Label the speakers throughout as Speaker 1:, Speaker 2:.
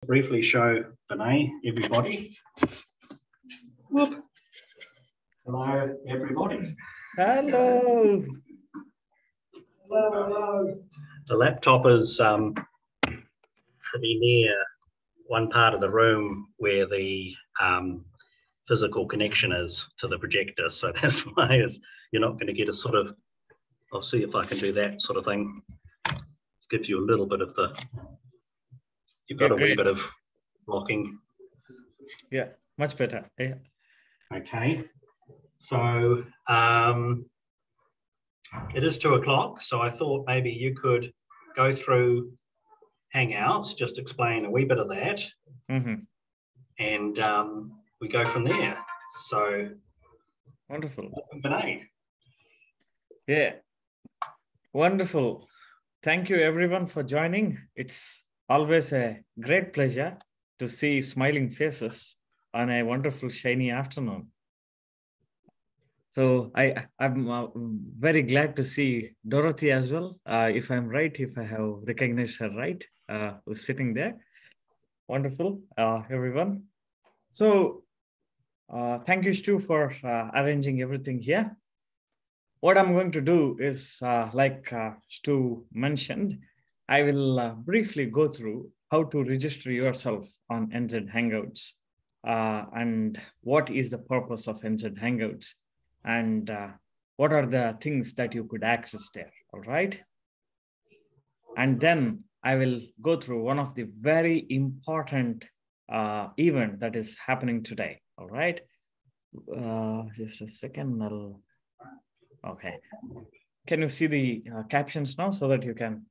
Speaker 1: Briefly show Vinay, everybody. Whoop. Hello, everybody.
Speaker 2: Hello.
Speaker 1: Hello, hello. The laptop is pretty near one part of the room where the physical connection is to the projector. So that's why you're not going to get a sort of, I'll see if I can do that sort of thing. It gives you a little bit of the, you've got a wee bit of blocking.
Speaker 2: Yeah, much better. Yeah.
Speaker 1: Okay. So it is 2 o'clock. So I thought maybe you could go through Hangouts, just explain a wee bit of that.
Speaker 2: Mm-hmm.
Speaker 1: And we go from there. So
Speaker 2: wonderful.
Speaker 1: Vinay.
Speaker 2: Yeah, wonderful. Thank you everyone for joining. It's always a great pleasure to see smiling faces on a wonderful shiny afternoon. So I'm very glad to see Dorothy as well. If I'm right, if I have recognized her right, who's sitting there. Wonderful, everyone. So thank you, Stu, for arranging everything here. What I'm going to do is, like Stu mentioned, I will briefly go through how to register yourself on NZ Hangouts and what is the purpose of NZ Hangouts and what are the things that you could access there, all right? And then I will go through one of the very important event that is happening today, all right? Just a second, okay. Can you see the captions now so that you can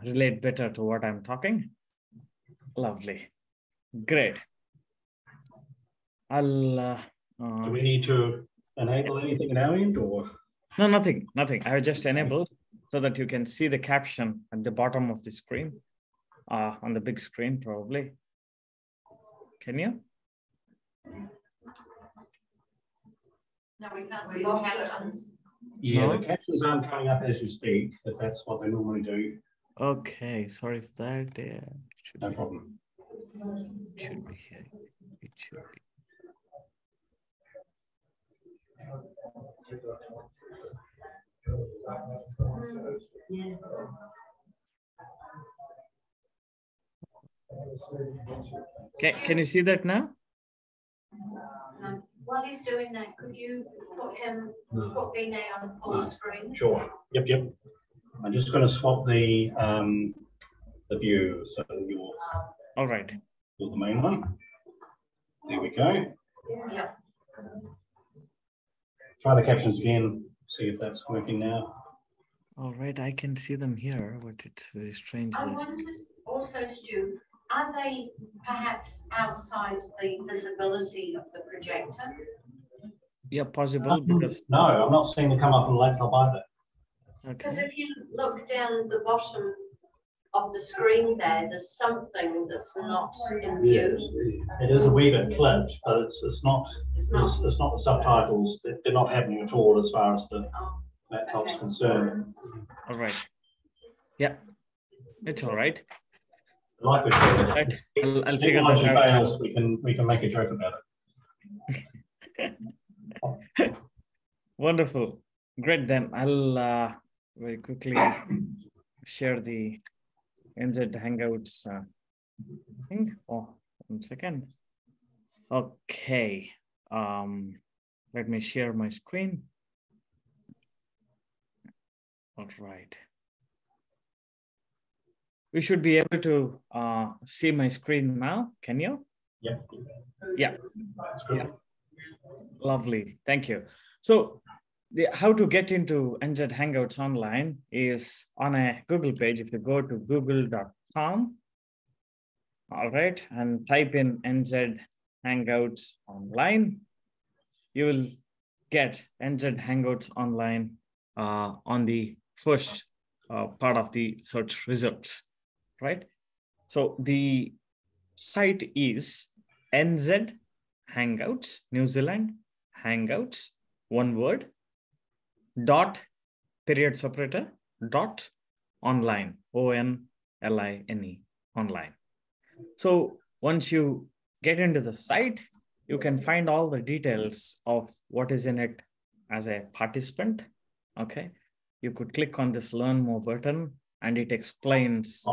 Speaker 2: relate better to what I'm talking? Lovely. Great.
Speaker 1: Do we need to enable anything in our end or?
Speaker 2: No, nothing. I have just enabled so that you can see the caption at the bottom of the screen, on the big screen probably. Can you?
Speaker 3: No, we can't see the captions.
Speaker 1: Yeah,
Speaker 2: no?
Speaker 1: The captions aren't coming up as you speak, if that's what they normally do.
Speaker 2: Okay, sorry for that. Yeah,
Speaker 1: no problem.
Speaker 2: It should be here. It should be. Can you see that now?
Speaker 3: While he's doing that, could you put Vinay on full screen?
Speaker 1: Sure. Yep. I'm just going to swap the view, so you're
Speaker 2: all right.
Speaker 1: The main one. There we go.
Speaker 3: Yeah.
Speaker 1: Try the captions again. See if that's working now.
Speaker 2: All right, I can see them here, but it's very strange.
Speaker 3: I wonder also, Stu, are they perhaps outside the visibility of the projector?
Speaker 2: Yeah, possible because
Speaker 1: no, I'm not seeing them come up on the laptop either.
Speaker 3: Because if you look down the bottom of the screen there's something that's not in view.
Speaker 1: It is a wee bit clipped, but it's not the subtitles. They're not happening at all as far as the laptop's concerned.
Speaker 2: All right. Yeah, it's all right.
Speaker 1: Like we said,
Speaker 2: I'll figure that out.
Speaker 1: Fails, we can make a joke about
Speaker 2: it. Wonderful. Great. Then I'll very quickly share the NZ Hangouts thing. Oh, 1 second. Okay. Let me share my screen. All right. We should be able to see my screen now. Can you?
Speaker 1: Yeah.
Speaker 2: Yeah. Yeah. Lovely. Thank you. So how to get into NZ Hangouts online is on a Google page. If you go to google.com, all right, and type in NZ Hangouts online, you will get NZ Hangouts online on the first part of the search results, right? So the site is NZ Hangouts, New Zealand Hangouts, one word, dot, period separator, dot, online, O-N-L-I-N-E, online. So Once you get into the site, you can find all the details of what is in it as a participant. Okay. You could click on this Learn More button and it explains.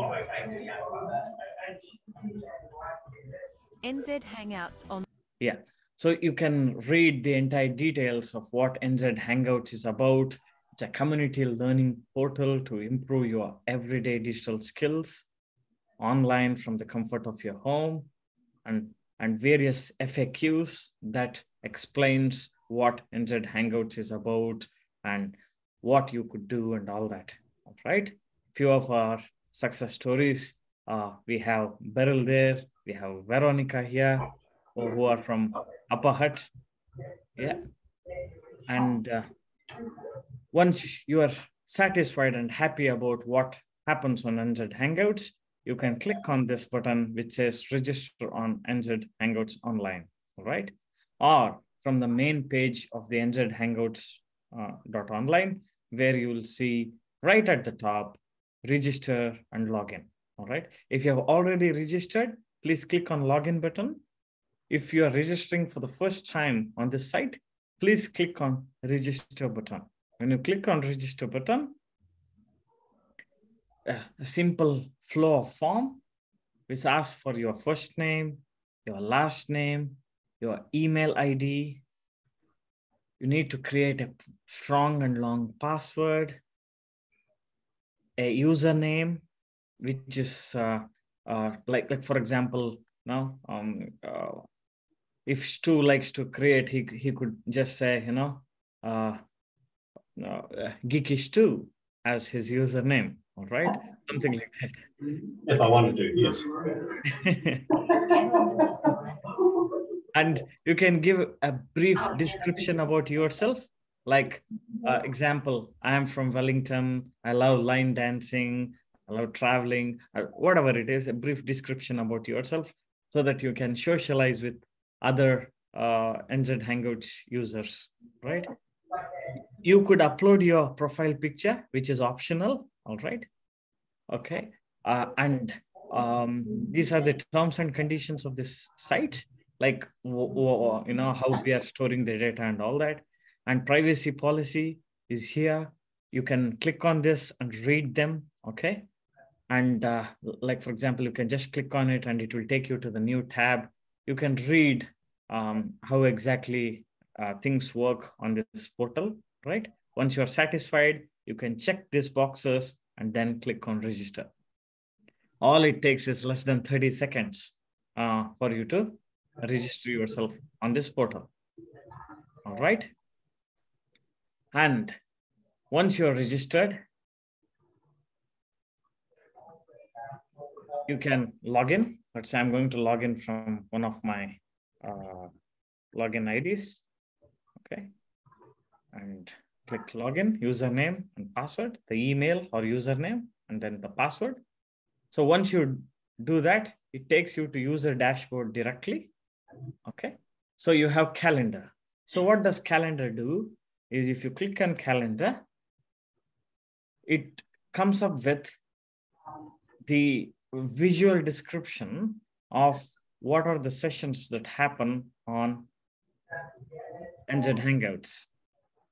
Speaker 4: NZ Hangouts on.
Speaker 2: Yeah. So you can read the entire details of what NZ Hangouts is about. It's a community learning portal to improve your everyday digital skills online from the comfort of your home, and various FAQs that explains what NZ Hangouts is about and what you could do and all that. All right. Few of our success stories. We have Beryl there. We have Veronica here, who are from Upper Hutt. Yeah. And once you are satisfied and happy about what happens on NZ Hangouts, you can click on this button which says register on NZ Hangouts online, all right? Or from the main page of the NZ Hangouts .online, where you will see right at the top, register and login, all right? If you have already registered, please click on login button. If you are registering for the first time on this site, please click on register button. When you click on register button, a simple flow of form which asks for your first name, your last name, your email ID. You need to create a strong and long password, a username, which is like for example, now if Stu likes to create, he could just say, Geeky Stu as his username. All right, something like that.
Speaker 1: If I wanted to, yes.
Speaker 2: And you can give a brief description about yourself. Like example, I am from Wellington. I love line dancing. I love traveling. Whatever it is, a brief description about yourself so that you can socialize with other NZ Hangouts users, right? You could upload your profile picture, which is optional. All right. Okay. And these are the terms and conditions of this site, like, how we are storing the data and all that. And privacy policy is here. You can click on this and read them. Okay. And like, for example, you can just click on it and it will take you to the new tab. You can read how exactly things work on this portal, right? Once you're satisfied, you can check these boxes and then click on register. All it takes is less than 30 seconds for you to register yourself on this portal. All right. And once you're registered, you can log in. Let's say I'm going to log in from one of my login IDs. Okay. And click login, username and password, the email or username, and then the password. So once you do that, it takes you to user dashboard directly. Okay. So you have calendar. So what does calendar do is if you click on calendar, it comes up with the visual description of what are the sessions that happen on NZ Hangouts.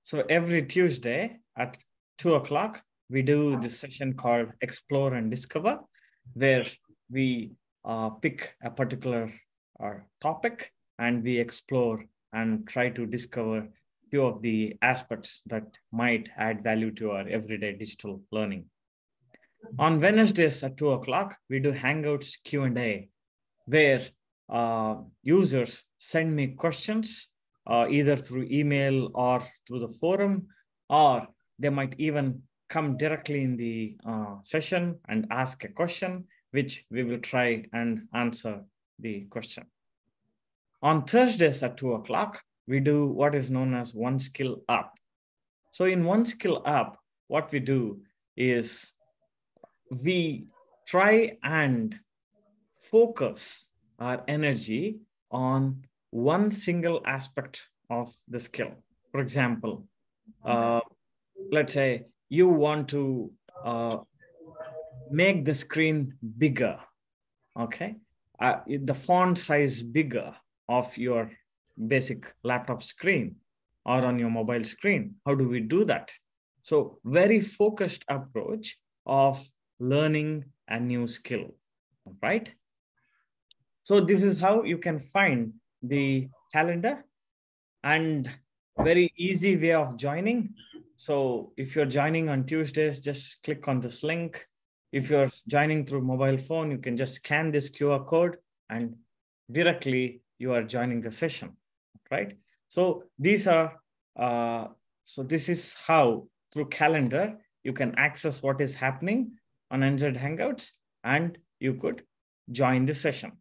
Speaker 2: So every Tuesday at 2 o'clock, we do this session called Explore and Discover, where we pick a particular topic and we explore and try to discover a few of the aspects that might add value to our everyday digital learning. On Wednesdays at 2 o'clock, we do Hangouts Q&A, where users send me questions either through email or through the forum, or they might even come directly in the session and ask a question, which we will try and answer the question. On Thursdays at 2 o'clock, we do what is known as One Skill Up. So in One Skill Up, what we do is we try and focus our energy on one single aspect of the skill. For example, let's say you want to make the screen bigger, okay? the font size bigger of your basic laptop screen or on your mobile screen. How do we do that? So very focused approach of learning a new skill, right? So this is how you can find the calendar, and very easy way of joining. So if you're joining on Tuesdays, just click on this link. If you're joining through mobile phone, you can just scan this QR code and directly you are joining the session, right? So these are, so this is how through calendar, you can access what is happening on NZ Hangouts and you could join the session.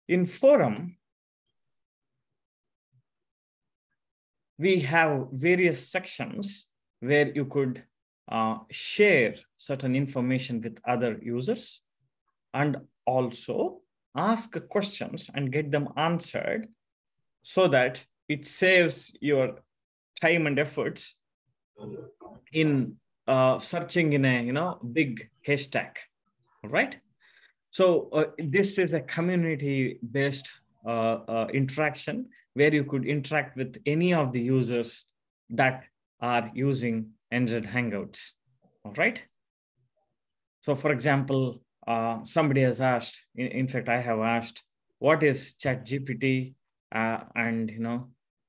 Speaker 2: In forum, we have various sections where you could share certain information with other users and also ask questions and get them answered so that it saves your time and efforts in searching in a big haystack, right? So this is a community-based interaction where you could interact with any of the users that are using NZ Hangouts, all right? So for example, somebody has asked, in fact, I have asked, what is ChatGPT? And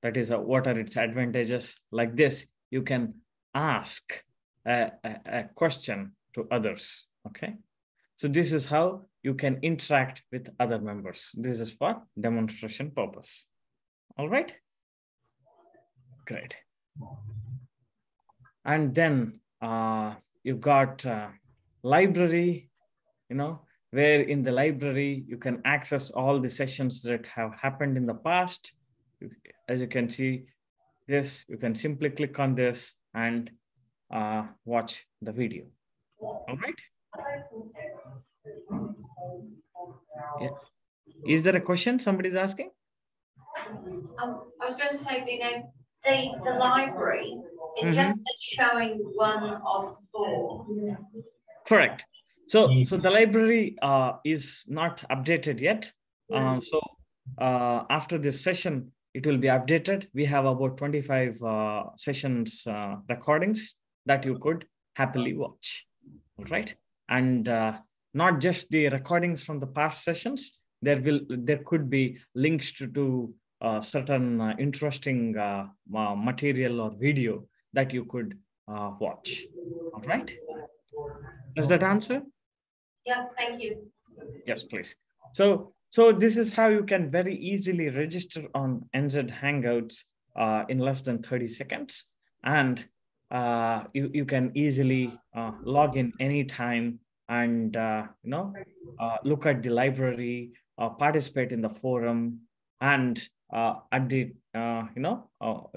Speaker 2: that is what are its advantages? Like this, you can ask a question to others, okay? So this is how you can interact with other members. This is for demonstration purpose. All right, great. And then you've got library, where in the library, you can access all the sessions that have happened in the past. As you can see this, you can simply click on this and watch the video. All right. Yeah. Is there a question somebody's asking?
Speaker 3: I was going to say, the library, it just is showing one of 4.
Speaker 2: Correct. So the library is not updated yet. So after this session, it will be updated. We have about 25 sessions recordings that you could happily watch. All right. And not just the recordings from the past sessions, there could be links to certain interesting material or video that you could watch. All right. Does that answer?
Speaker 3: Yeah, thank you.
Speaker 2: Yes, please. So this is how you can very easily register on NZ Hangouts in less than 30 seconds. And you can easily log in anytime and look at the library, participate in the forum, and at the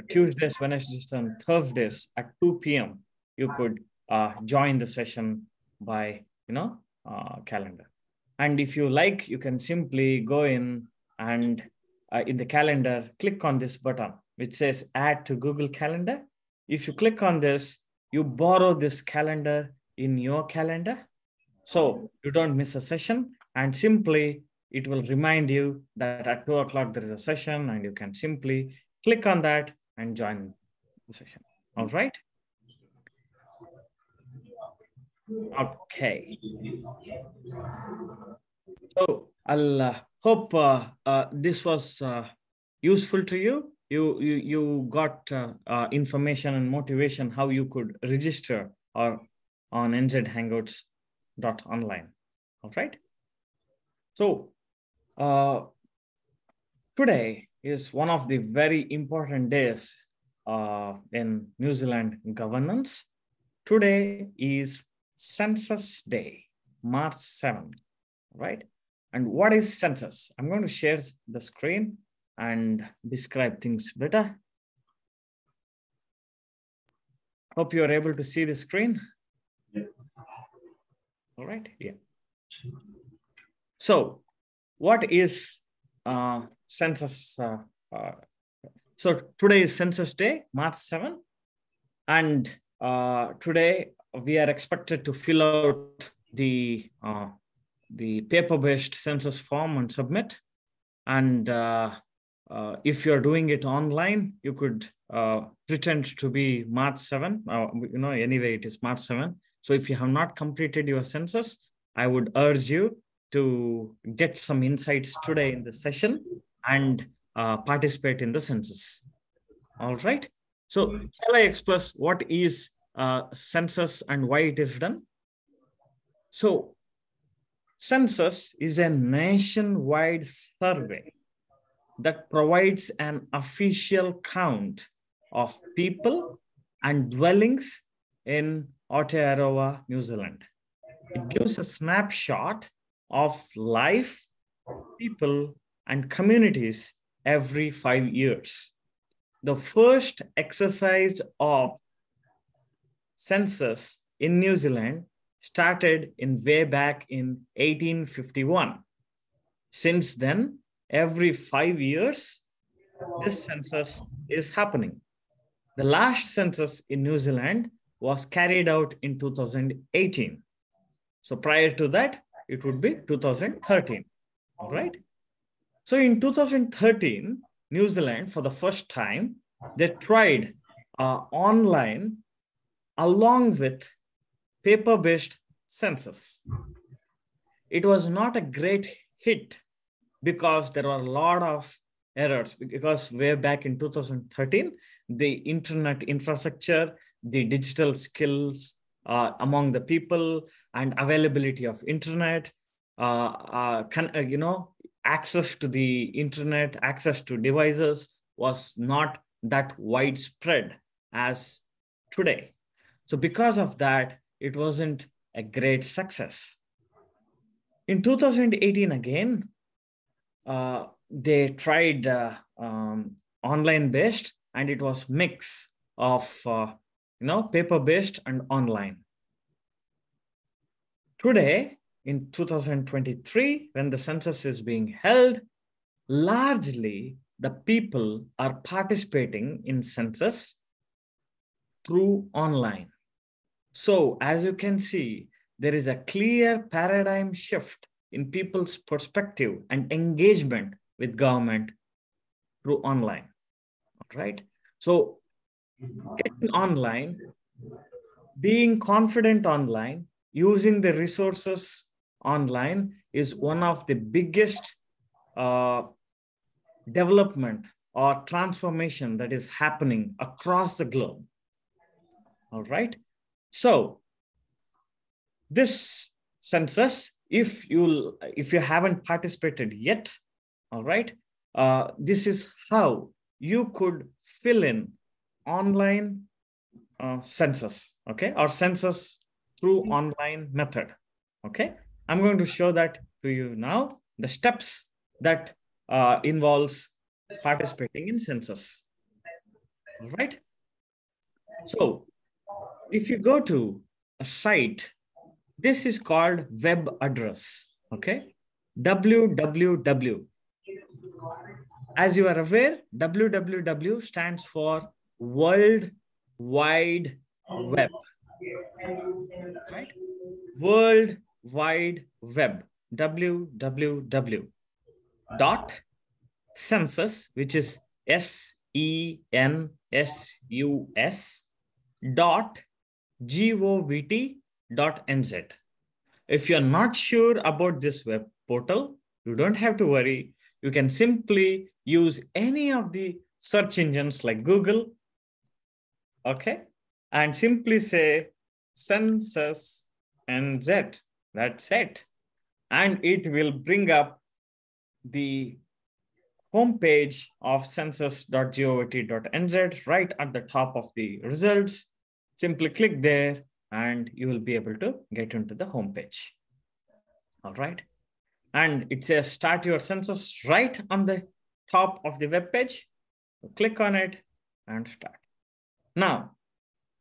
Speaker 2: Tuesdays, Wednesdays, and Thursdays at 2 p.m. you could join the session by calendar. And if you like, you can simply go in and in the calendar, click on this button which says add to Google Calendar. If you click on this, you borrow this calendar in your calendar, so you don't miss a session, and simply it will remind you that at 2 o'clock there is a session, and you can simply click on that and join the session. All right. Okay. So I'll hope this was useful to you. You got information and motivation how you could register or on nzhangouts.online. All right. So today is one of the very important days in New Zealand governance. Today is Census Day, March 7th, right? And what is census? I'm going to share the screen and describe things better. Hope you are able to see the screen. Yeah. All right, yeah. So what is census? So today is Census Day, March 7th. And today we are expected to fill out the the paper-based census form and submit. And if you're doing it online, you could pretend to be March 7. Anyway, it is March 7. So if you have not completed your census, I would urge you to get some insights today in the session and participate in the census. All right. So shall I express what is census and why it is done? So census is a nationwide survey that provides an official count of people and dwellings in Aotearoa, New Zealand. It gives a snapshot of life, people, and communities every 5 years. The first exercise of census in New Zealand started way back in 1851. Since then, every 5 years, this census is happening. The last census in New Zealand was carried out in 2018. So prior to that, it would be 2013, all right? So in 2013, New Zealand, for the first time, they tried online along with paper-based census. It was not a great hit because there were a lot of errors, because way back in 2013, the internet infrastructure, the digital skills among the people and availability of internet, access to the internet, access to devices was not that widespread as today. So because of that, it wasn't a great success. In 2018 again, they tried online based, and it was mix of paper based and online. Today in 2023, when the census is being held, largely the people are participating in census through online. So as you can see, there is a clear paradigm shift in people's perspective and engagement with government through online, right? So getting online, being confident online, using the resources online is one of the biggest development or transformation that is happening across the globe, all right? So this census, if you haven't participated yet, all right, this is how you could fill in online census, okay, or census through online method, okay. I'm going to show that to you now, the steps that involves participating in census, all right. So if you go to a site, this is called web address, okay? www. As you are aware, www stands for World Wide Web, right? World Wide Web, www. Census, which is SENSUS .govt.nz. If you're not sure about this web portal, you don't have to worry. You can simply use any of the search engines like Google, okay, and simply say Census NZ. That's it. And it will bring up the homepage of census.govt.nz right at the top of the results. Simply click there and you will be able to get into the homepage. All right. And it says start your census right on the top of the web page. So click on it and start. Now,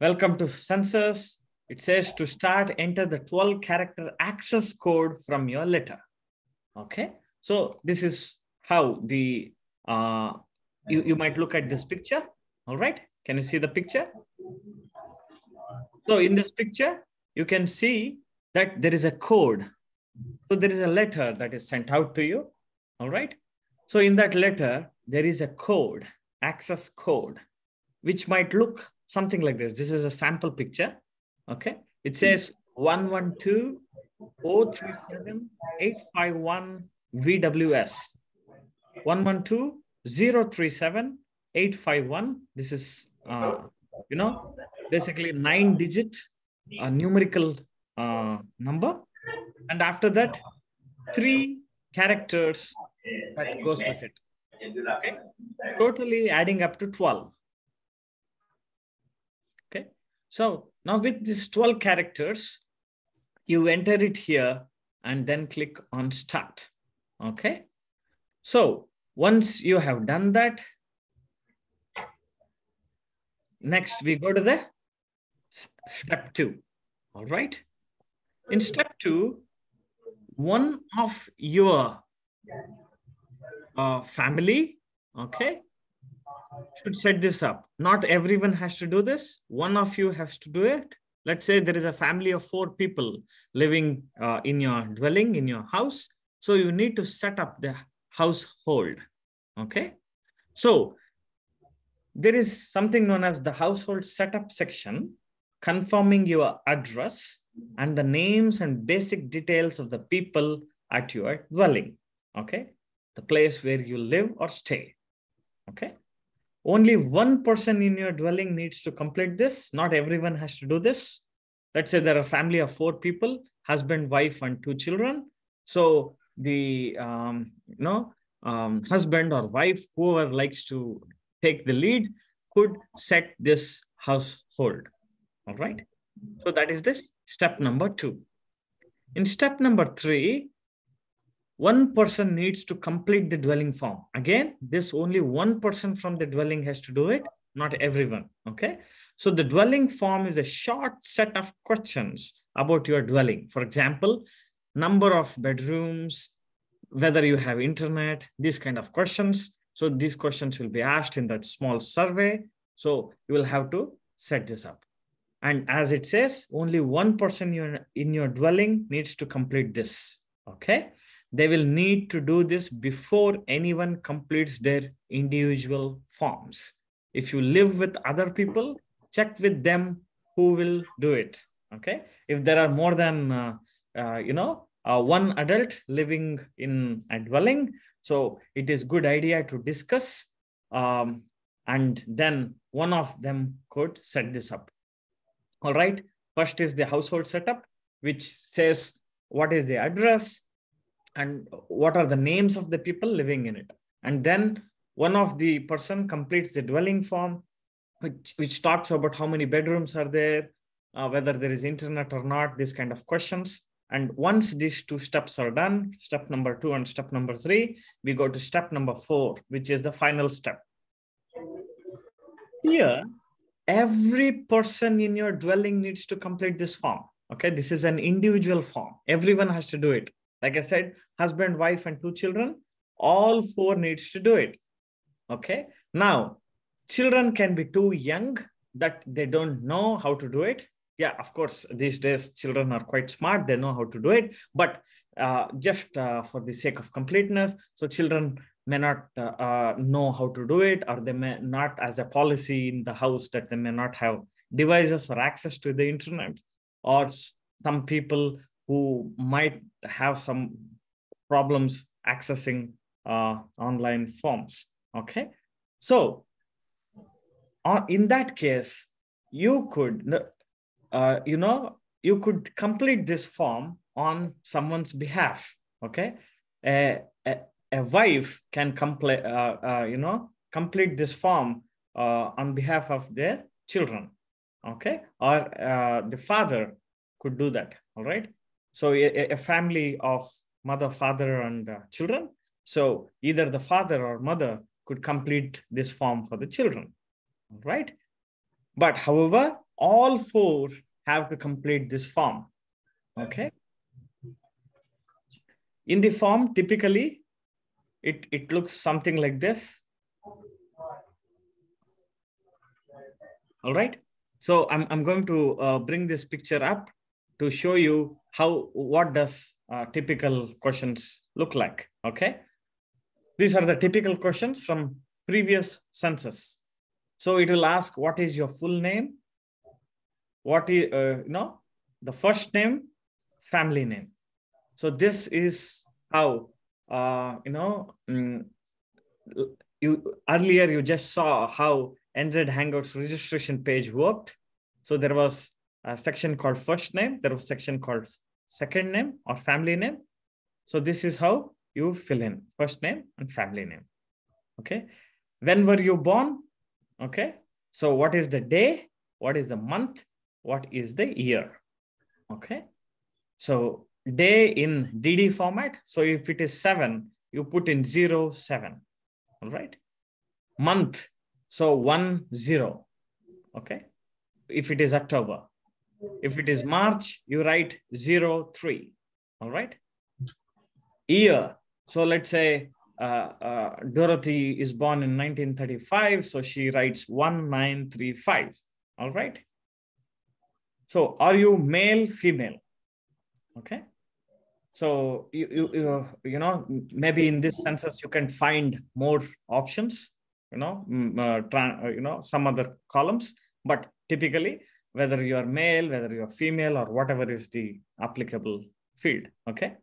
Speaker 2: welcome to census. It says to start, enter the 12-character access code from your letter. Okay. So this is how the, you might look at this picture. All right. Can you see the picture? So in this picture, you can see that there is a code So there is a letter that is sent out to you. All right. So in that letter, there is a code, access code, which might look something like this. This is a sample picture. Okay. It says 112.037.851 VWS. 112.037.851. This is, basically 9-digit numerical number. And after that, 3 characters that goes with it. Okay. Totally adding up to 12. Okay. So now with these 12 characters, you enter it here and then click on start. Okay. So once you have done that, next we go to the step 2. All right. In step 2, one of your family, okay, should set this up. Not everyone has to do this. One of you has to do it. Let's say there is a family of 4 people living in your dwelling, in your house. So you need to set up the household. Okay. So there is something known as the household setup section, confirming your address and the names and basic details of the people at your dwelling. Okay. The place where you live or stay. Okay. Only one person in your dwelling needs to complete this. Not everyone has to do this. Let's say there are a family of 4 people, husband, wife, and 2 children. So the husband or wife, whoever likes to take the lead, could set this household. All right. So that is this step number 2. In step number 3, one person needs to complete the dwelling form. Again, this only one person from the dwelling has to do it, not everyone. Okay. So the dwelling form is a short set of questions about your dwelling. For example, number of bedrooms, whether you have internet, these kind of questions. So these questions will be asked in that small survey. So you will have to set this up. And as it says, only one person in your dwelling needs to complete this. Okay. They will need to do this before anyone completes their individual forms. If you live with other people, check with them who will do it. Okay. If there are more than, one adult living in a dwelling, so it is good idea to discuss, and then one of them could set this up. All right. First is the household setup, which says what is the address and what are the names of the people living in it. And then one of the person completes the dwelling form, which talks about how many bedrooms are there, whether there is internet or not, this kind of questions. And once these 2 steps are done, step number 2 and step number 3, we go to step number 4, which is the final step. Here, every person in your dwelling needs to complete this form. Okay, this is an individual form. Everyone has to do it. Like I said, husband, wife, and 2 children, all 4 needs to do it. Okay. Now, children can be too young that they don't know how to do it. Yeah, of course, these days, children are quite smart. They know how to do it. But just for the sake of completeness, so children may not know how to do it, or they may not, as a policy in the house, that they may not have devices or access to the internet, or some people who might have some problems accessing online forms. Okay. So in that case, you could, you could complete this form on someone's behalf. Okay. A wife can complete this form on behalf of their children. Okay. Or the father could do that. All right. So a family of mother, father, and children. So either the father or mother could complete this form for the children. All right. But however, all 4 have to complete this form. Okay. In the form, typically, it looks something like this. All right. So I'm going to bring this picture up to show you what does typical questions look like. Okay. These are the typical questions from previous census. So it will ask, what is your full name? What is, the first name, family name. So this is how, earlier you just saw how NZ Hangouts registration page worked. So there was a section called first name. There was a section called second name or family name. So this is how you fill in first name and family name. Okay. When were you born? Okay. So what is the day? What is the month? What is the year? Okay. So day in DD format. So if it is 7, you put in 07. All right. Month. So 10. Okay. If it is October. If it is March, you write 03. All right. Year. So let's say Dorothy is born in 1935. So she writes 1935. All right. So are you male, female? Okay. So maybe in this census you can find more options, some other columns, but typically whether you are male, whether you are female, or whatever is the applicable field. Okay.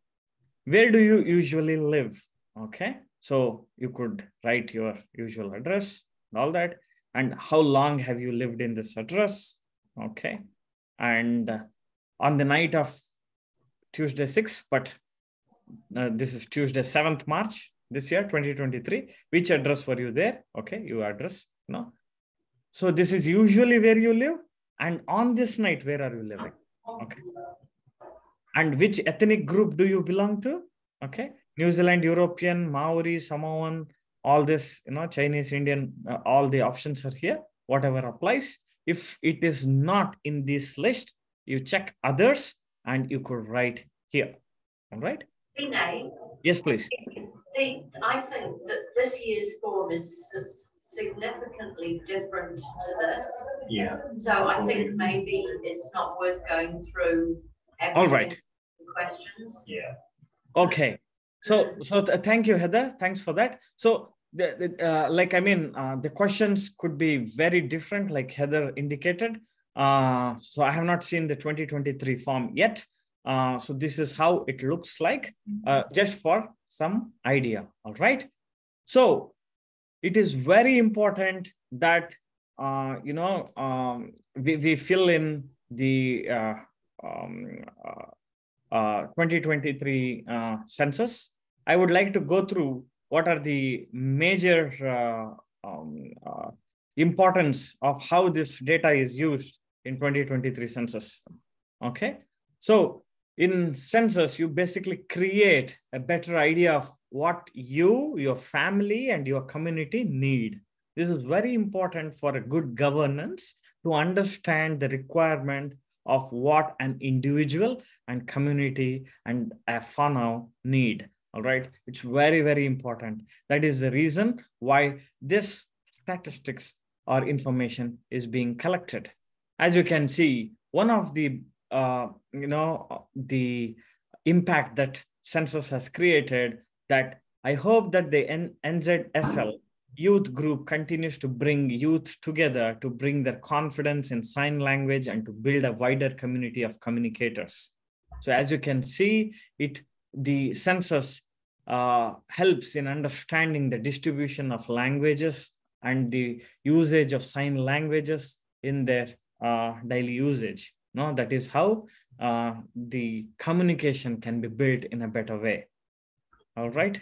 Speaker 2: Where do you usually live? Okay. So you could write your usual address and all that. And how long have you lived in this address? Okay. And on the night of Tuesday 6th, but this is Tuesday 7th March this year, 2023. Which address were you there? Okay, your address. No. So this is usually where you live. And on this night, where are you living? Okay. And which ethnic group do you belong to? Okay. New Zealand, European, Maori, Samoan, all this, Chinese, Indian, all the options are here. Whatever applies. If it is not in this list, you check others and you could write here. All right?
Speaker 3: Vinay,
Speaker 2: yes, please.
Speaker 3: I think that this year's form is significantly different to this.
Speaker 1: Yeah.
Speaker 3: So I think maybe it's not worth going through every
Speaker 2: all right.
Speaker 3: questions.
Speaker 1: Yeah.
Speaker 2: Okay. So thank you, Heather. Thanks for that. So the questions could be very different, like Heather indicated. So I have not seen the 2023 form yet. So this is how it looks like, just for some idea. All right. So it is very important that, we fill in the 2023 census. I would like to go through what are the major importance of how this data is used in 2023 census. Okay. So in census, you basically create a better idea of what you, your family, and your community need. This is very important for a good governance to understand the requirement of what an individual and community and a whānau need. All right. It's very, very important. That is the reason why this statistics or information is being collected. As you can see, one of the the impact that census has created, that I hope that the NZSL youth group continues to bring youth together to bring their confidence in sign language and to build a wider community of communicators. So as you can see, the census helps in understanding the distribution of languages and the usage of sign languages in their daily usage. No, that is how the communication can be built in a better way. All right.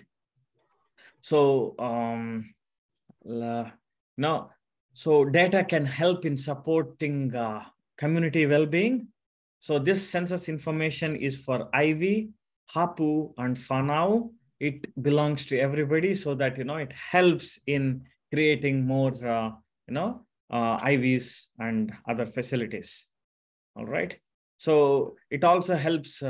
Speaker 2: So so data can help in supporting community well-being. So this census information is for Iwi, Hapu, and Whānau. It belongs to everybody, so that it helps in creating more IVs and other facilities. All right. So it also helps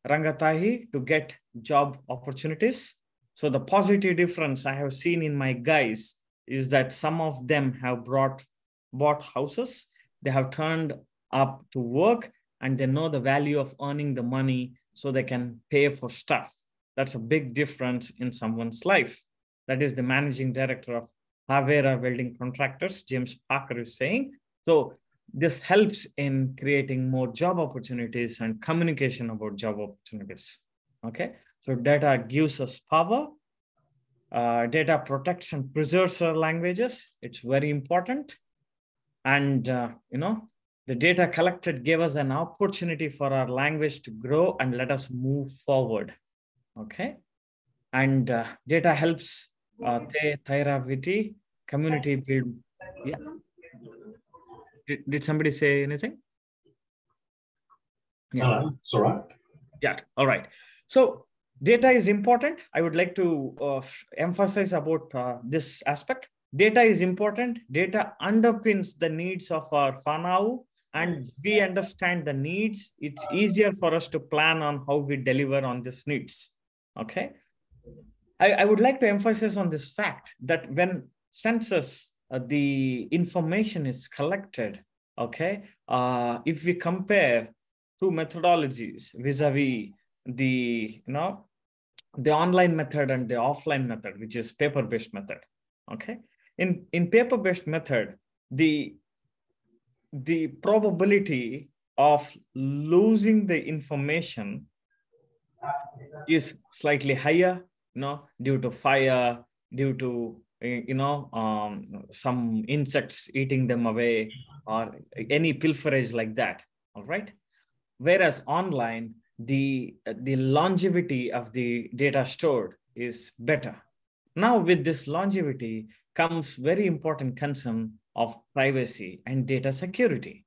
Speaker 2: Rangatahi to get job opportunities. So the positive difference I have seen in my guys is that some of them have bought houses. They have turned up to work and they know the value of earning the money so they can pay for stuff. That's a big difference in someone's life. That is the managing director of Havera Welding Contractors, James Parker, is saying. So this helps in creating more job opportunities and communication about job opportunities. Okay, so data gives us power. Data protects and preserves our languages. It's very important. And, the data collected gave us an opportunity for our language to grow and let us move forward. Okay. And data helps Thairaviti community build. Yeah. Did somebody say anything?
Speaker 1: Yeah. No, it's all right.
Speaker 2: Yeah. All right. So data is important. I would like to emphasize about this aspect. Data is important. Data underpins the needs of our whanau, and we understand the needs. It's easier for us to plan on how we deliver on these needs. Okay. I would like to emphasize on this fact that when census, the information is collected, okay, if we compare two methodologies vis-a-vis the online method and the offline method, which is paper-based method. Okay, in paper-based method, the probability of losing the information is slightly higher, due to fire, due to some insects eating them away, or any pilferage like that. All right. Whereas online, the longevity of the data stored is better. Now, with this longevity comes very important concern of privacy and data security.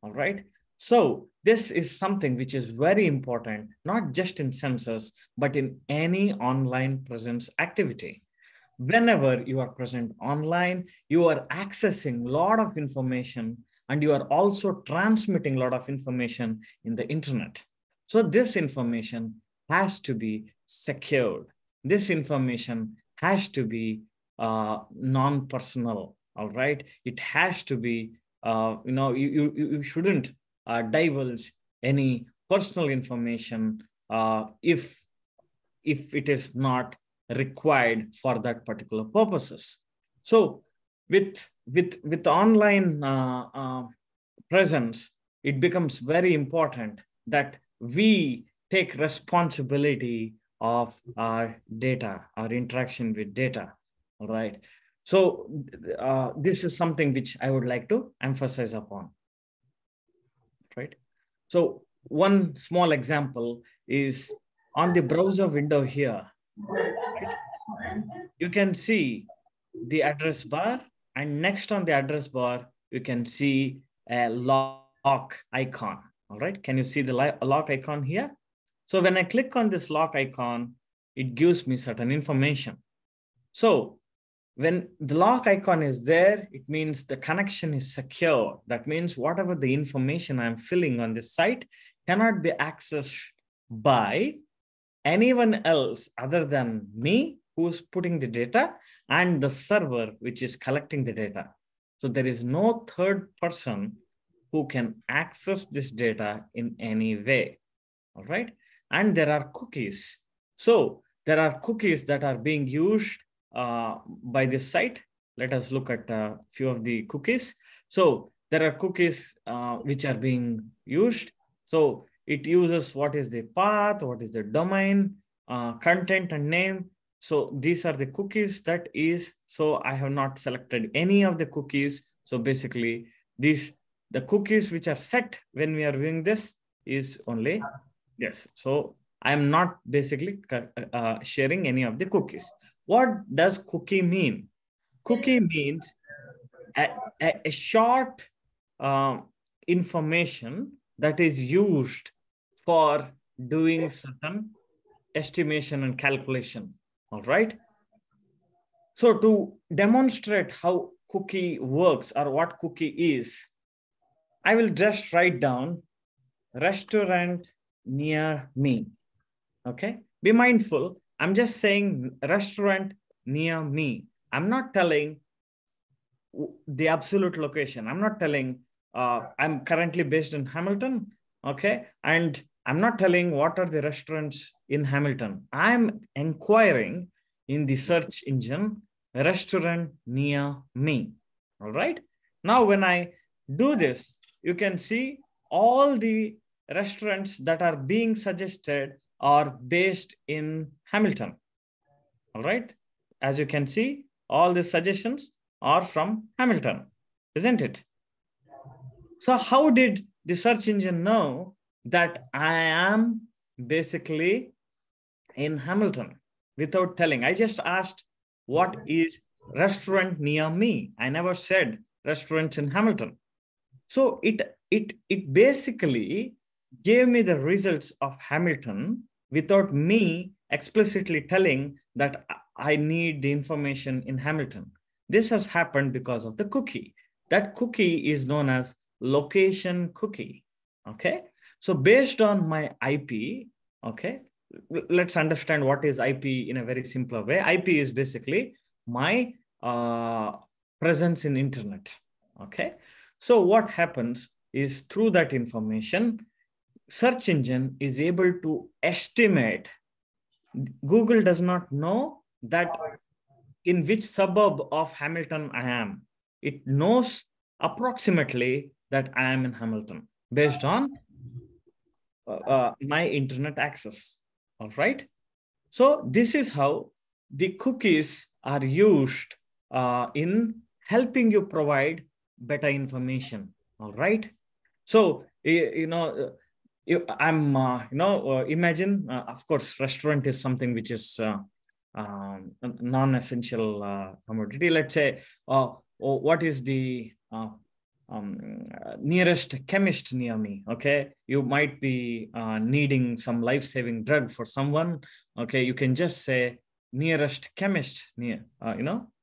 Speaker 2: All right. So this is something which is very important, not just in census, but in any online presence activity. Whenever you are present online, you are accessing a lot of information, and you are also transmitting a lot of information in the internet. So this information has to be secured. This information has to be non-personal, all right? It has to be, you shouldn't divulge any personal information if it is not required for that particular purposes. So with online presence, it becomes very important that we take responsibility of our data, our interaction with data. All right. So this is something which I would like to emphasize upon. Right. So one small example is on the browser window here. Right? You can see the address bar, and next on the address bar, you can see a lock icon. All right. Can you see the lock icon here? So when I click on this lock icon, it gives me certain information. So when the lock icon is there, it means the connection is secure. That means whatever the information I'm filling on this site cannot be accessed by anyone else other than me, who's putting the data, and the server, which is collecting the data. So there is no third person who can access this data in any way. All right. And there are cookies. So there are cookies that are being used by this site. Let us look at a few of the cookies. So there are cookies which are being used. So it uses what is the path, what is the domain, content, and name. So these are the cookies that is. So I have not selected any of the cookies. So basically the cookies which are set when we are doing this is only yes. So I'm not basically sharing any of the cookies. What does cookie mean? Cookie means a short information that is used for doing certain estimation and calculation. All right. So to demonstrate how cookie works or what cookie is, I will just write down restaurant near me. Okay. Be mindful. I'm just saying restaurant near me. I'm not telling the absolute location. I'm not telling I'm currently based in Hamilton. Okay. And I'm not telling what are the restaurants in Hamilton. I'm inquiring in the search engine, restaurant near me. All right. Now, when I do this, you can see all the restaurants that are being suggested are based in Hamilton. All right. As you can see, all the suggestions are from Hamilton, isn't it? So how did the search engine know that I am basically in Hamilton without telling? I just asked, what is restaurant near me? I never said restaurants in Hamilton. So it basically gave me the results of Hamilton without me explicitly telling that I need the information in Hamilton. This has happened because of the cookie. That cookie is known as location cookie. Okay. So based on my IP, okay, let's understand what is IP in a very simpler way. IP is basically my presence in internet. Okay. So what happens is through that information, search engine is able to estimate. Google does not know that in which suburb of Hamilton I am. It knows approximately that I am in Hamilton based on my internet access. All right. So this is how the cookies are used in helping you provide better information. All right. So, imagine, of course, restaurant is something which is non-essential commodity. Let's say, what is the nearest chemist near me? Okay, you might be needing some life-saving drug for someone. Okay, you can just say nearest chemist near,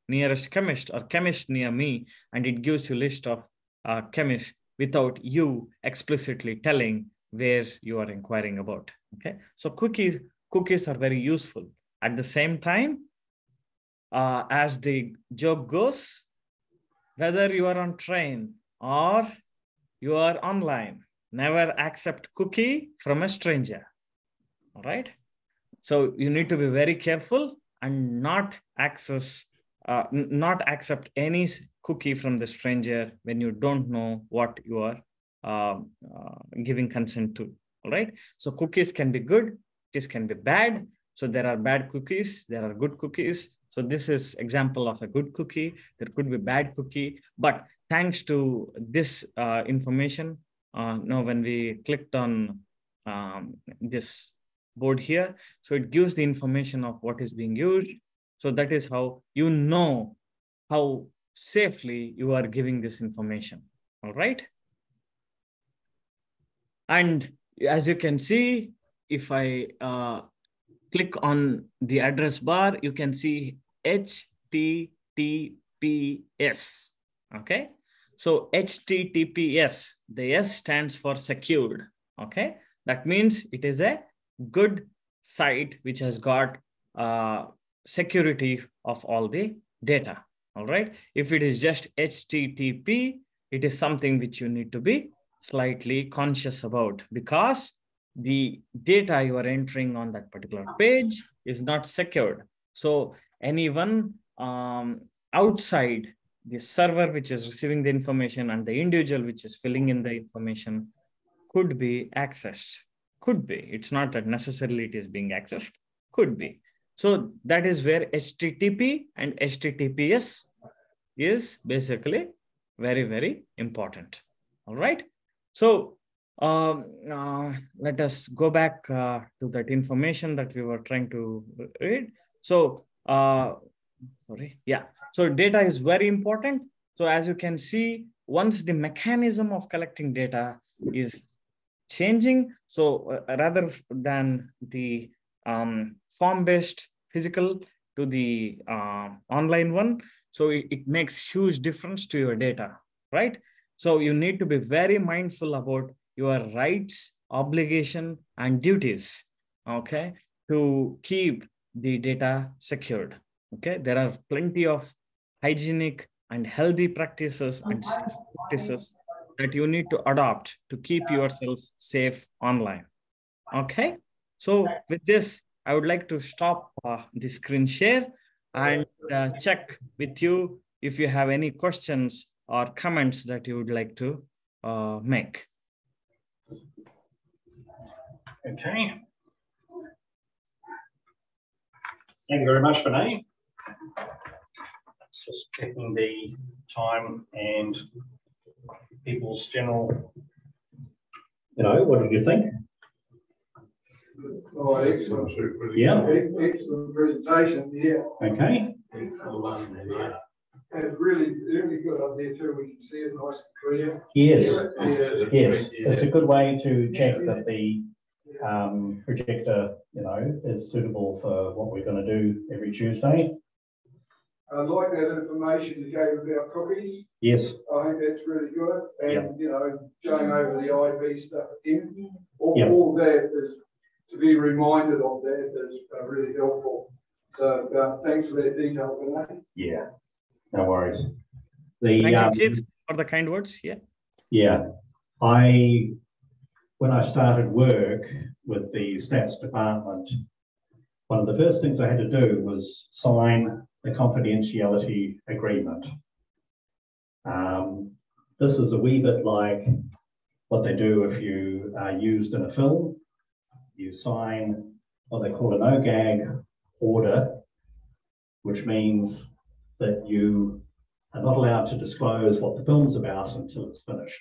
Speaker 2: nearest chemist or chemist near me, and it gives you a list of chemists without you explicitly telling where you are inquiring about. Okay, so cookies are very useful. At the same time, as the joke goes, whether you are on train or you are online, never accept cookie from a stranger. All right. So you need to be very careful and not accept any cookie from the stranger when you don't know what you are giving consent to. All right. So cookies can be good, cookies can be bad. So there are bad cookies, there are good cookies. So this is example of a good cookie. There could be bad cookie, but thanks to this information, when we clicked on this board here, so it gives the information of what is being used. So that is how you know how safely you are giving this information. All right. And as you can see, if I click on the address bar, you can see HTTPS. Okay. So HTTPS, the S stands for secured. Okay. That means it is a good site which has got security of all the data. All right. If it is just HTTP, it is something which you need to be slightly conscious about, because the data you are entering on that particular page is not secured. So anyone outside the server which is receiving the information and the individual which is filling in the information could be accessed. Could be. It's not that necessarily it is being accessed. Could be. So that is where HTTP and HTTPS is basically very, very important. All right. So let us go back to that information that we were trying to read. So, sorry. Yeah. So data is very important. So as you can see, once the mechanism of collecting data is changing, so rather than the form-based physical to the online one, so it makes huge difference to your data, right? So you need to be very mindful about your rights, obligation, and duties, okay, to keep the data secured. Okay, there are plenty of hygienic and healthy practices and safe practices that you need to adopt to keep yourself safe online. Okay. So with this, I would like to stop the screen share and check with you if you have any questions or comments that you would like to make.
Speaker 1: Okay. Thank you very much, Vinay. Just checking the time and people's general, what did you think?
Speaker 4: Oh, excellent.
Speaker 1: Yeah.
Speaker 4: Excellent presentation, yeah.
Speaker 1: Okay.
Speaker 4: And really good up there too. We can see it nice and clear.
Speaker 1: Yes.
Speaker 4: Yeah.
Speaker 1: Yes. It's a good way to check that the projector, is suitable for what we're going to do every Tuesday.
Speaker 4: I like that information you gave about cookies.
Speaker 1: Yes.
Speaker 4: I think that's really good. And, going over the IB stuff again,
Speaker 1: Yep.
Speaker 4: all that is to be reminded of that is really helpful. So thanks for that detail, Vinay.
Speaker 1: Yeah, no worries.
Speaker 2: Thank you, Keith, for the kind words. Yeah.
Speaker 1: Yeah. When I started work with the stats department, one of the first things I had to do was sign the confidentiality agreement. This is a wee bit like what they do if you are used in a film. You sign what they call a no-gag order, which means that you are not allowed to disclose what the film's about until it's finished,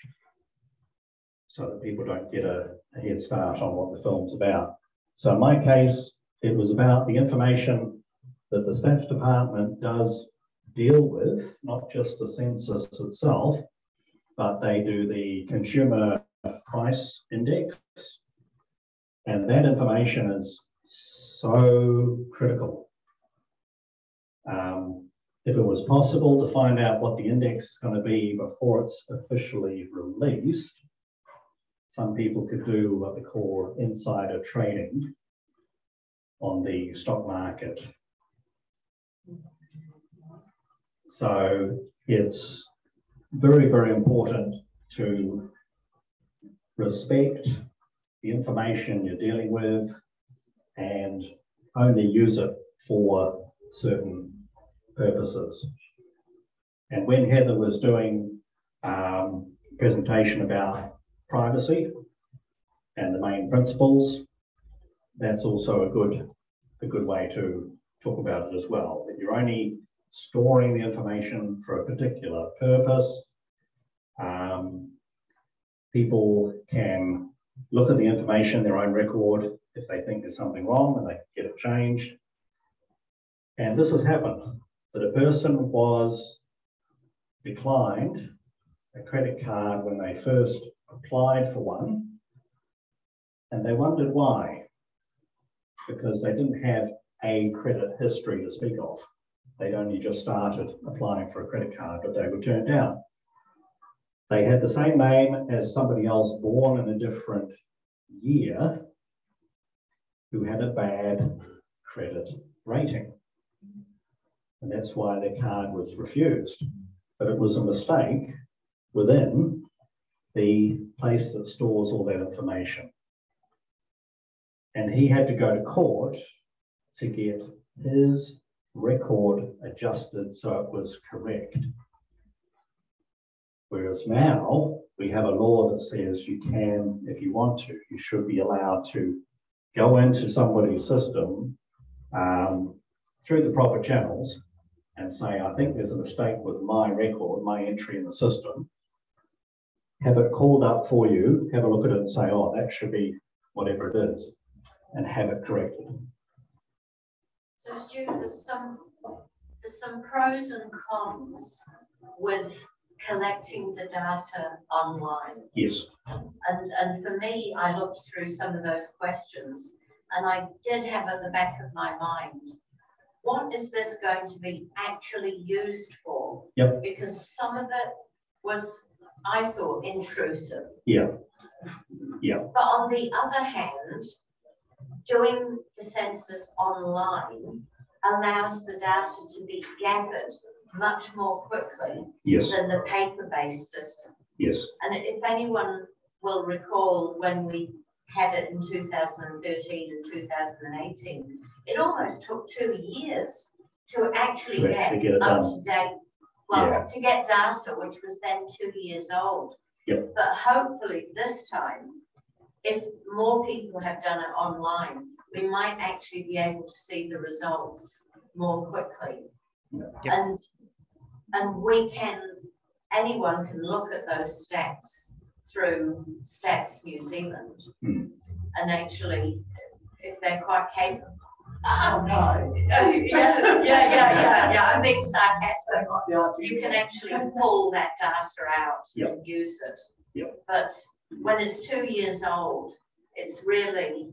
Speaker 1: so that people don't get a head start on what the film's about. So in my case, it was about the information that the stats department does deal with, not just the census itself, but they do the consumer price index. And that information is so critical. If it was possible to find out what the index is going to be before it's officially released, some people could do what they call insider trading on the stock market. So it's very, very important to respect the information you're dealing with and only use it for certain purposes. And when Heather was doing a presentation about privacy and the main principles, that's also a good way to talk about it as well, that you're only storing the information for a particular purpose. People can look at the information, their own record, if they think there's something wrong, and they can get it changed. And this has happened, that a person was declined a credit card when they first applied for one, and they wondered why, because they didn't have a credit history to speak of. They'd only just started applying for a credit card, but they were turned down. They had the same name as somebody else born in a different year who had a bad credit rating. And that's why their card was refused. But it was a mistake within the place that stores all that information. And he had to go to court to get his record adjusted so it was correct. Whereas now we have a law that says you can, if you want to, you should be allowed to go into somebody's system through the proper channels and say, I think there's a mistake with my record, my entry in the system. Have it called up for you, have a look at it and say, oh, that should be whatever it is, and have it corrected.
Speaker 3: So, Stu, there's some pros and cons with collecting the data online.
Speaker 1: Yes.
Speaker 3: And for me, I looked through some of those questions and I did have at the back of my mind, what is this going to be actually used for?
Speaker 1: Yep.
Speaker 3: Because some of it was, I thought, intrusive.
Speaker 1: Yeah. Yeah.
Speaker 3: But on the other hand, doing the census online allows the data to be gathered much more quickly
Speaker 1: Yes.
Speaker 3: than the paper-based system.
Speaker 1: Yes.
Speaker 3: And if anyone will recall when we had it in 2013 and 2018, it almost took 2 years to actually get up to date. Well,
Speaker 1: Yeah.
Speaker 3: to get data, which was then 2 years old.
Speaker 1: Yep.
Speaker 3: But hopefully this time, if more people have done it online, we might actually be able to see the results more quickly.
Speaker 1: Yep.
Speaker 3: And we can, anyone can look at those stats through Stats New Zealand. And actually, if they're quite capable. Oh no. Yeah. I'm being sarcastic. You can actually pull that data out and use it.
Speaker 1: Yep.
Speaker 3: But when it's 2 years old, it's really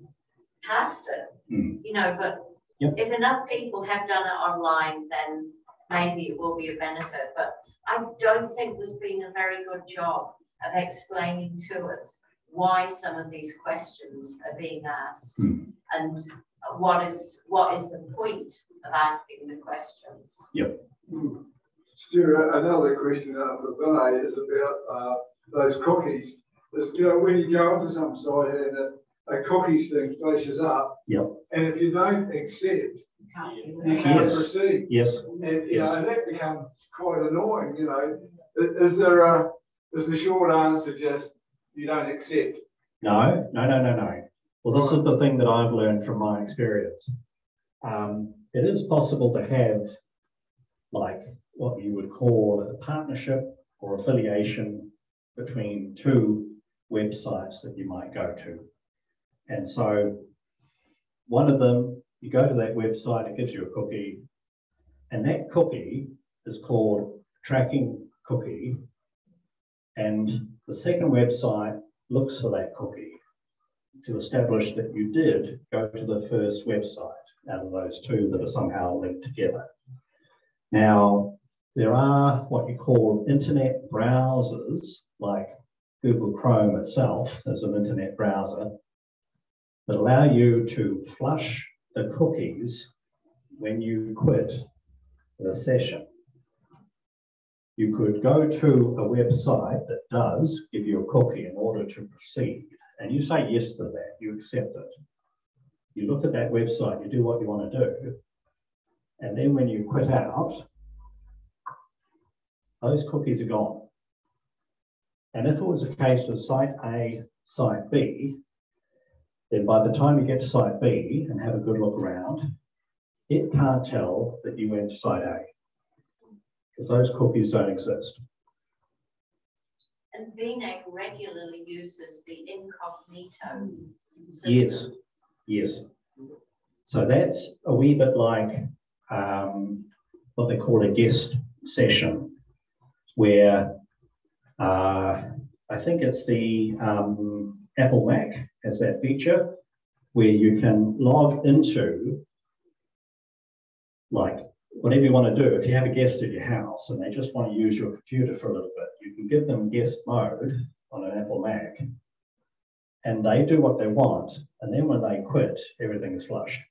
Speaker 3: past it. You know, but if enough people have done it online, then maybe it will be a benefit. But I don't think there's been a very good job of explaining to us why some of these questions are being asked and what is the point of asking the questions.
Speaker 1: Yep.
Speaker 4: Stuart, another question for Vinay is about those cookies. You know, when you go onto some site and a cookies thing flashes up, and if you don't accept, you can't proceed.
Speaker 1: Yes.
Speaker 4: And you know, and that becomes quite annoying. You know, is the short answer just you don't accept?
Speaker 1: No. Well, this is the thing that I've learned from my experience. It is possible to have like what you would call a partnership or affiliation between two websites that you might go to. And so one of them, you go to that website, it gives you a cookie, and that cookie is called tracking cookie. And the second website looks for that cookie to establish that you did go to the first website out of those two that are somehow linked together. Now, there are what you call internet browsers, like Google Chrome itself as an internet browser, that allow you to flush the cookies when you quit the session. You could go to a website that does give you a cookie in order to proceed, and you say yes to that, you accept it. You look at that website, you do what you want to do, and then when you quit out, those cookies are gone. And if it was a case of site A, site B, then by the time you get to site B and have a good look around, it can't tell that you went to site A, because those cookies don't exist.
Speaker 3: And VNet regularly uses the incognito system.
Speaker 1: Yes. So that's a wee bit like what they call a guest session, where I think it's the Apple Mac has that feature where you can log into like whatever you want to do. If you have a guest at your house and they just want to use your computer for a little bit, you can give them guest mode on an Apple Mac and they do what they want. And then when they quit, everything is flushed.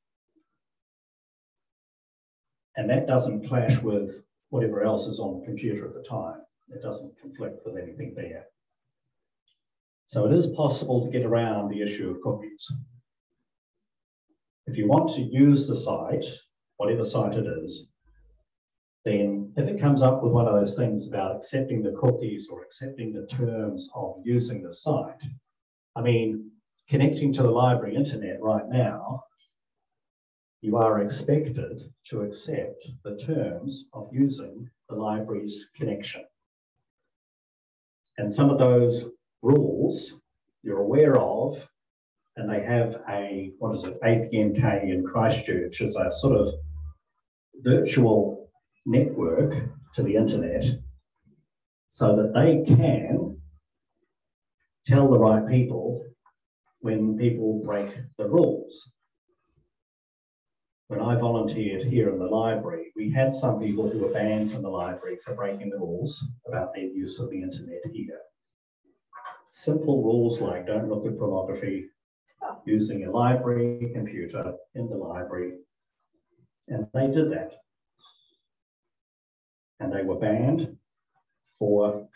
Speaker 1: And that doesn't clash with whatever else is on the computer at the time. It doesn't conflict with anything there. So it is possible to get around the issue of cookies. If you want to use the site, whatever site it is, then if it comes up with one of those things about accepting the cookies or accepting the terms of using the site, I mean, connecting to the library internet right now, you are expected to accept the terms of using the library's connection. And some of those rules you're aware of, and they have a, what is it, APNK in Christchurch is a sort of virtual network to the internet so that they can tell the right people when people break the rules. When I volunteered here in the library, we had some people who were banned from the library for breaking the rules about their use of the internet here. Simple rules like don't look at pornography, using a library computer in the library, and they did that. And they were banned for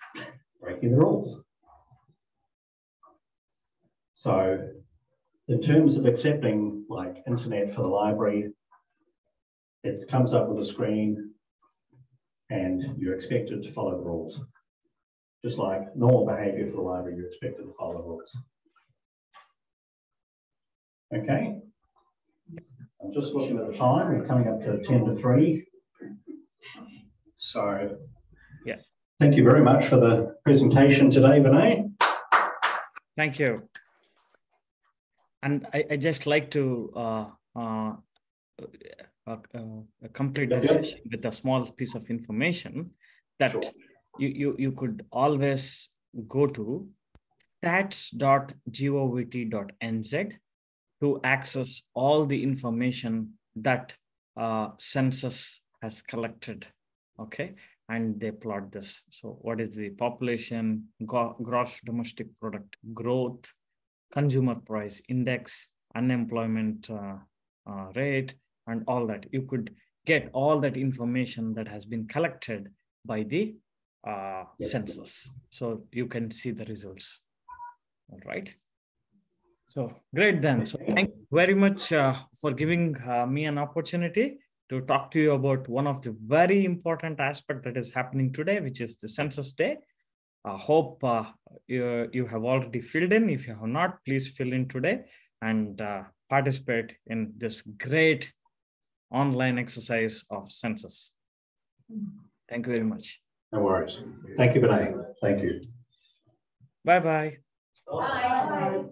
Speaker 1: breaking the rules. So in terms of accepting like internet for the library, it comes up with a screen and you're expected to follow the rules. Just like normal behaviour for the library, you're expected to follow the rules. Okay. I'm just looking at the time. We're coming up to 10 to 3. So,
Speaker 2: yeah.
Speaker 1: Thank you very much for the presentation today, Vinay.
Speaker 2: Thank you. And I just like to complete this session with a small piece of information that sure. you could always go to stats.govt.nz to access all the information that Census has collected, okay? And they plot this. So what is the population, gross domestic product growth, consumer price index, unemployment rate, and all that. You could get all that information that has been collected by the census. So you can see the results, all right? So great then. So thank you very much for giving me an opportunity to talk to you about one of the very important aspects that is happening today, which is the Census Day. I hope you have already filled in. If you have not, please fill in today and participate in this great online exercise of Census. Thank you very much.
Speaker 1: No worries. Thank you, Vinay. Thank you.
Speaker 2: Bye-bye.
Speaker 3: Bye.